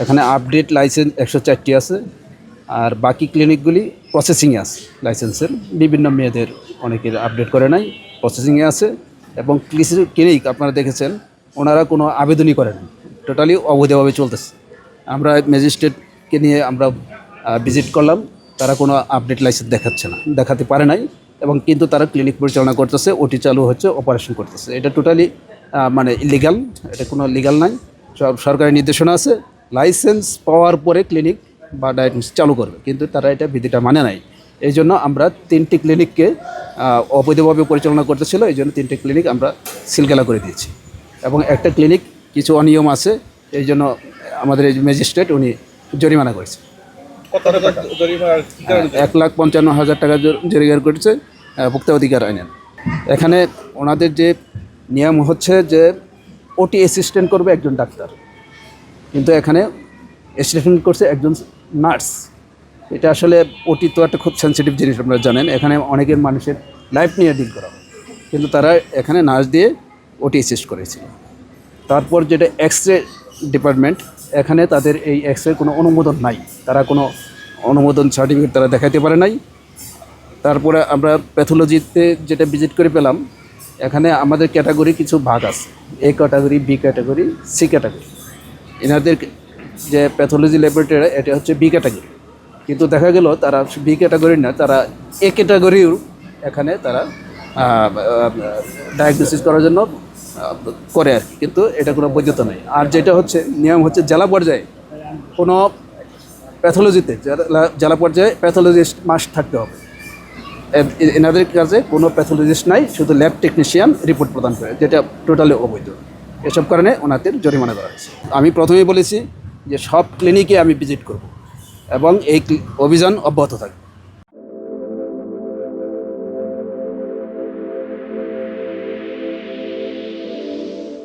এখানে update licence 104টি আছে, আর বাকি ক্লিনিকগুলি প্রসেসিংয়ে আছে। লাইসেন্সের বিভিন্ন মেয়েদের অনেকের আপডেট করে নাই, প্রসেসিংয়ে আছে। এবং ক্লিনিক আপনারা দেখেছেন ওনারা কোনো আবেদনই করেন, টোটালি অবৈধভাবে চলতেছে। আমরা ম্যাজিস্ট্রেটকে নিয়ে আমরা ভিজিট করলাম, তারা কোনো আপডেট লাইসেন্স দেখাতে পারে নাই। এবং কিন্তু তারা ক্লিনিক পরিচালনা করতেছে, ওটি চালু হচ্ছে, অপারেশন করতেছে। এটা টোটালি মানে ইলিগাল, এটা কোনো লিগাল নাই। সব সরকারি নির্দেশনা আছে, লাইসেন্স পাওয়ার পরে ক্লিনিক বা ডায়াগনোস চালু করবে, কিন্তু তারা এটা বিধিটা মানে নাই। এই জন্য আমরা 3টি ক্লিনিককে অবৈধভাবে পরিচালনা করতেছিল, এই জন্য 3টি ক্লিনিক আমরা সিলগালা করে দিয়েছি। এবং একটা ক্লিনিক কিছু অনিয়ম আছে, এই জন্য আমাদের এই ম্যাজিস্ট্রেট উনি জরিমানা করেছে। 1,55,000 টাকা জরিমানা করেছে ভোক্তা অধিকার আইনে। এখানে ওনাদের যে নিয়ম হচ্ছে যে ওটি অ্যাসিস্ট্যান্ট করবে একজন ডাক্তার, কিন্তু এখানে অ্যাসিস্ট্যান্ট করছে একজন নার্স। এটা আসলে ওটি তো একটা খুব সেন্সিটিভ জিনিস, আপনারা জানেন। এখানে অনেকের মানুষের লাইফ নিয়ে ডিল করা হয়, কিন্তু তারা এখানে নার্স দিয়ে ওটি অ্যাসিস্ট করেছিল। তারপর যেটা এক্স-রে ডিপার্টমেন্ট, এখানে তাদের এই এক্স-রে কোনো অনুমোদন নাই, তারা কোনো অনুমোদন সার্টিফিকেট তারা দেখাতে পারে নাই। তারপরে আমরা প্যাথোলজিতে যেটা ভিজিট করে পেলাম, এখানে আমাদের ক্যাটাগরি কিছু ভাগ আছে, A category, B category, C category. এনাদের যে প্যাথোলজি ল্যাবরেটরি এটা হচ্ছে বি ক্যাটাগরি, কিন্তু দেখা গেল তারা বি ক্যাটাগরি না, তারা এ ক্যাটাগরিও এখানে তারা ডায়াগনোসিস করার জন্য করে আর কি, কিন্তু এটা কোনো বৈধতা নেই। আর যেটা হচ্ছে নিয়ম হচ্ছে জেলা পর্যায়ে কোনো প্যাথোলজিতে জেলা পর্যায়ে প্যাথোলজিস্ট মাস্ট থাকতে হবে। এনাদের কাছে কোনো প্যাথোলজিস্ট নাই, শুধু ল্যাব টেকনিশিয়ান রিপোর্ট প্রদান করে, যেটা টোটালি অবৈধ। এসব কারণে ওনাদের জরিমানা করা হয়েছে। আমি প্রথমেই বলেছি যে সব ক্লিনিকে আমি ভিজিট করব এবং এই অভিযান অব্যাহত থাকবে।